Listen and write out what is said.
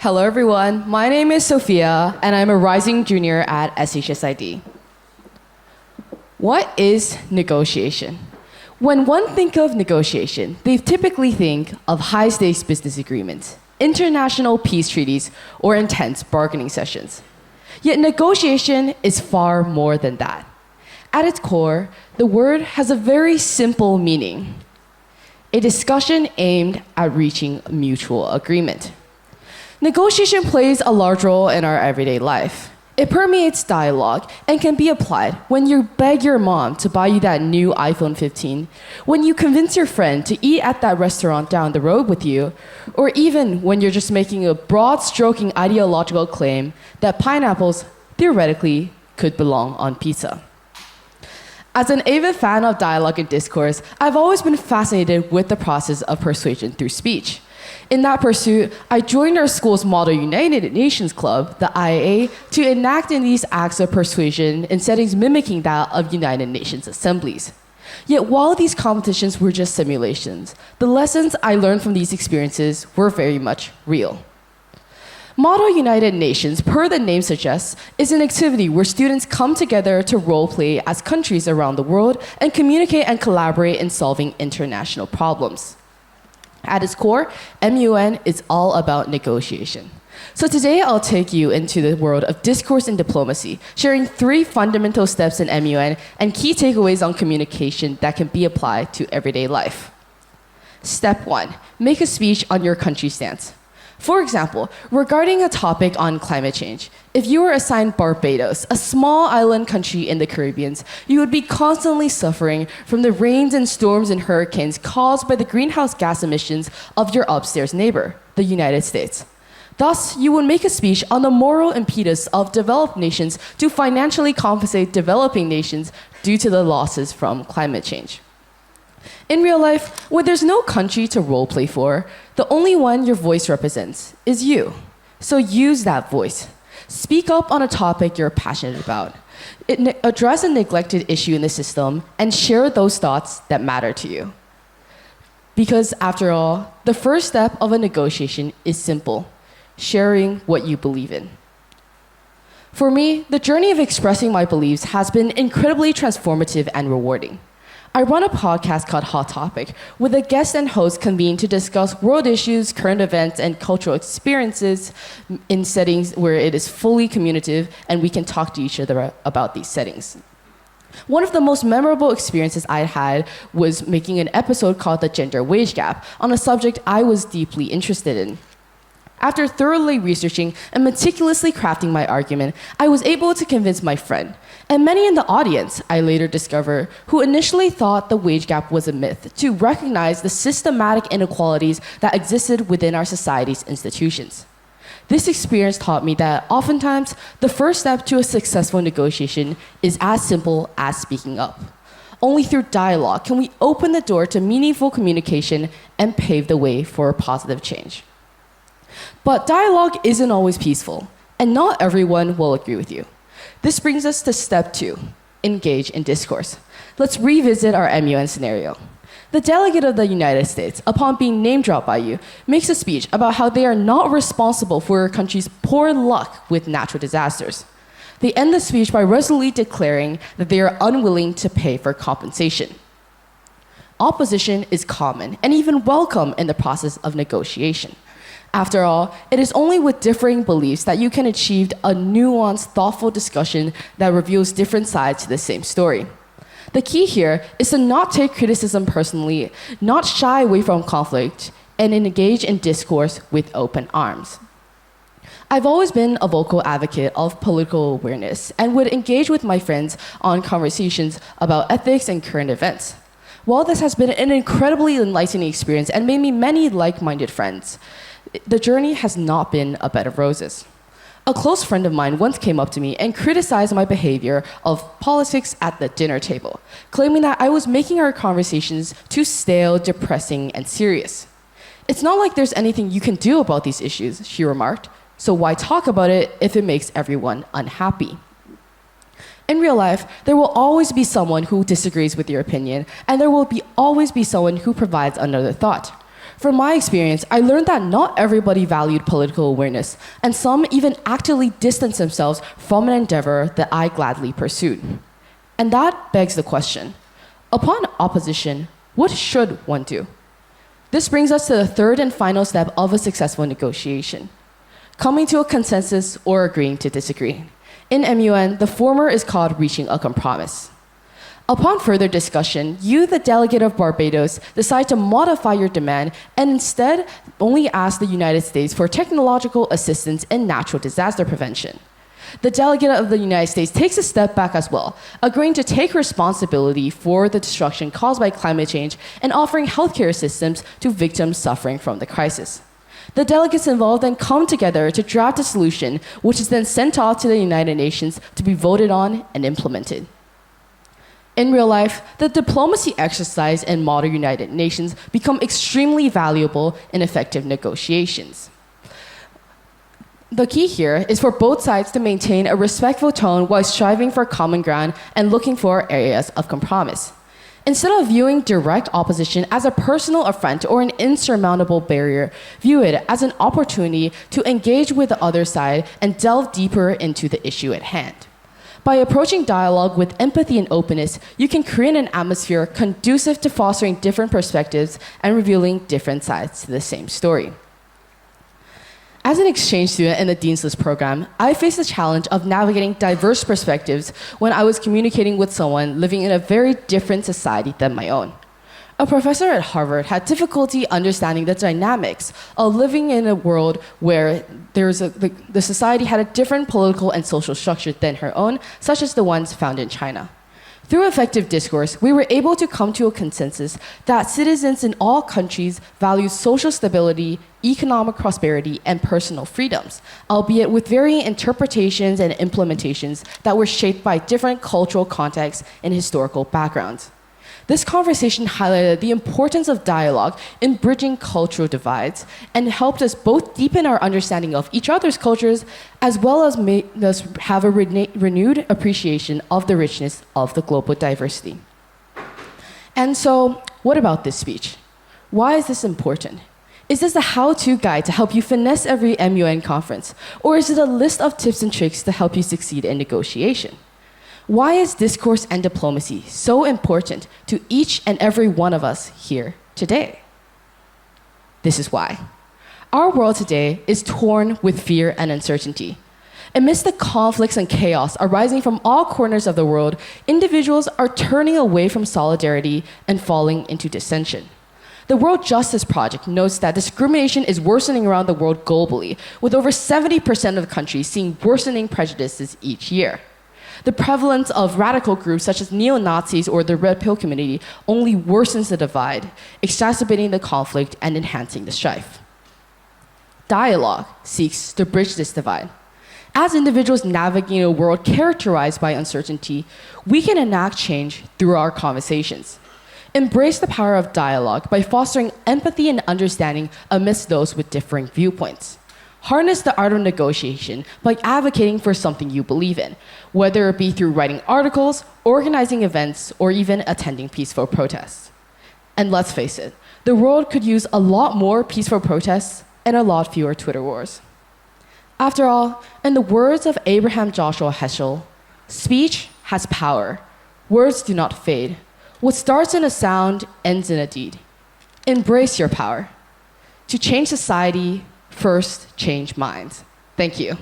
Hello everyone, my name is Sophia and I'm a rising junior at SHSID. What is negotiation? When one thinks of negotiation, they typically think of high-stakes business agreements, international peace treaties, or intense bargaining sessions. Yet negotiation is far more than that. At its core, the word has a very simple meaning: a discussion aimed at reaching mutual agreement. Negotiation plays a large role in our everyday life. It permeates dialogue and can be applied when you beg your mom to buy you that new iPhone 15, when you convince your friend to eat at that restaurant down the road with you, or even when you're just making a broad-stroking ideological claim that pineapples theoretically could belong on pizza. As an avid fan of dialogue and discourse, I've always been fascinated with the process of persuasion through speech. In that pursuit, I joined our school's Model United Nations Club, the IAA, to enact in these acts of persuasion in settings mimicking that of United Nations assemblies. Yet while these competitions were just simulations, the lessons I learned from these experiences were very much real. Model United Nations, per the name suggests, is an activity where students come together to role-play as countries around the world and communicate and collaborate in solving international problems. At its core, MUN is all about negotiation. So today I'll take you into the world of discourse and diplomacy, sharing 3 fundamental steps in MUN and key takeaways on communication that can be applied to everyday life. Step 1, make a speech on your country's stance. For example, regarding a topic on climate change, if you were assigned Barbados, a small island country in the Caribbean, you would be constantly suffering from the rains and storms and hurricanes caused by the greenhouse gas emissions of your upstairs neighbor, the United States. Thus, you would make a speech on the moral impetus of developed nations to financially compensate developing nations due to the losses from climate change. In real life, when there's no country to role-play for, the only one your voice represents is you. So use that voice. Speak up on a topic you're passionate about. Address a neglected issue in the system and share those thoughts that matter to you. Because after all, the first step of a negotiation is simple: sharing what you believe in. For me, the journey of expressing my beliefs has been incredibly transformative and rewarding. I run a podcast called Hot Topic, where the guest and host convene to discuss world issues, current events, and cultural experiences in settings where it is fully communicative and we can talk to each other about these settings. One of the most memorable experiences I had was making an episode called The Gender Wage Gap on a subject I was deeply interested in. After thoroughly researching and meticulously crafting my argument, I was able to convince my friend, and many in the audience, I later discovered, who initially thought the wage gap was a myth, to recognize the systematic inequalities that existed within our society's institutions. This experience taught me that oftentimes, the first step to a successful negotiation is as simple as speaking up. Only through dialogue can we open the door to meaningful communication and pave the way for a positive change. But dialogue isn't always peaceful, and not everyone will agree with you. This brings us to step 2, engage in discourse. Let's revisit our MUN scenario. The delegate of the United States, upon being name-dropped by you, makes a speech about how they are not responsible for your country's poor luck with natural disasters. They end the speech by resolutely declaring that they are unwilling to pay for compensation. Opposition is common and even welcome in the process of negotiation. After all, it is only with differing beliefs that you can achieve a nuanced, thoughtful discussion that reveals different sides to the same story. The key here is to not take criticism personally, not shy away from conflict, and engage in discourse with open arms. I've always been a vocal advocate of political awareness and would engage with my friends on conversations about ethics and current events. While this has been an incredibly enlightening experience and made me many like-minded friends, the journey has not been a bed of roses. A close friend of mine once came up to me and criticized my behavior of politics at the dinner table, claiming that I was making our conversations too stale, depressing, and serious. It's not like there's anything you can do about these issues, she remarked, so why talk about it if it makes everyone unhappy? In real life, there will always be someone who disagrees with your opinion, and there will always be someone who provides another thought. From my experience, I learned that not everybody valued political awareness, and some even actively distanced themselves from an endeavor that I gladly pursued. And that begs the question, upon opposition, what should one do? This brings us to the third and final step of a successful negotiation: coming to a consensus or agreeing to disagree. In MUN, the former is called reaching a compromise. Upon further discussion, you, the delegate of Barbados, decide to modify your demand and instead only ask the United States for technological assistance in natural disaster prevention. The delegate of the United States takes a step back as well, agreeing to take responsibility for the destruction caused by climate change and offering healthcare assistance to victims suffering from the crisis. The delegates involved then come together to draft a solution, which is then sent off to the United Nations to be voted on and implemented. In real life, the diplomacy exercise in modern United Nations become extremely valuable in effective negotiations. The key here is for both sides to maintain a respectful tone while striving for common ground and looking for areas of compromise. Instead of viewing direct opposition as a personal affront or an insurmountable barrier, view it as an opportunity to engage with the other side and delve deeper into the issue at hand. By approaching dialogue with empathy and openness, you can create an atmosphere conducive to fostering different perspectives and revealing different sides to the same story. As an exchange student in the Dean's List program, I faced the challenge of navigating diverse perspectives when I was communicating with someone living in a very different society than my own. A professor at Harvard had difficulty understanding the dynamics of living in a world where the society had a different political and social structure than her own, such as the ones found in China. Through effective discourse, we were able to come to a consensus that citizens in all countries value social stability, economic prosperity, and personal freedoms, albeit with varying interpretations and implementations that were shaped by different cultural contexts and historical backgrounds. This conversation highlighted the importance of dialogue in bridging cultural divides and helped us both deepen our understanding of each other's cultures as well as make us have a renewed appreciation of the richness of the global diversity. And so, what about this speech? Why is this important? Is this a how-to guide to help you finesse every MUN conference? Or is it a list of tips and tricks to help you succeed in negotiation? Why is discourse and diplomacy so important to each and every one of us here today? This is why. Our world today is torn with fear and uncertainty. Amidst the conflicts and chaos arising from all corners of the world, individuals are turning away from solidarity and falling into dissension. The World Justice Project notes that discrimination is worsening around the world globally, with over 70% of countries seeing worsening prejudices each year. The prevalence of radical groups such as neo-Nazis or the Red Pill community only worsens the divide, exacerbating the conflict and enhancing the strife. Dialogue seeks to bridge this divide. As individuals navigating a world characterized by uncertainty, we can enact change through our conversations. Embrace the power of dialogue by fostering empathy and understanding amidst those with differing viewpoints. Harness the art of negotiation by advocating for something you believe in, whether it be through writing articles, organizing events, or even attending peaceful protests. And let's face it, the world could use a lot more peaceful protests and a lot fewer Twitter wars. After all, in the words of Abraham Joshua Heschel, speech has power. Words do not fade. What starts in a sound ends in a deed. Embrace your power. To change society, first change minds. Thank you.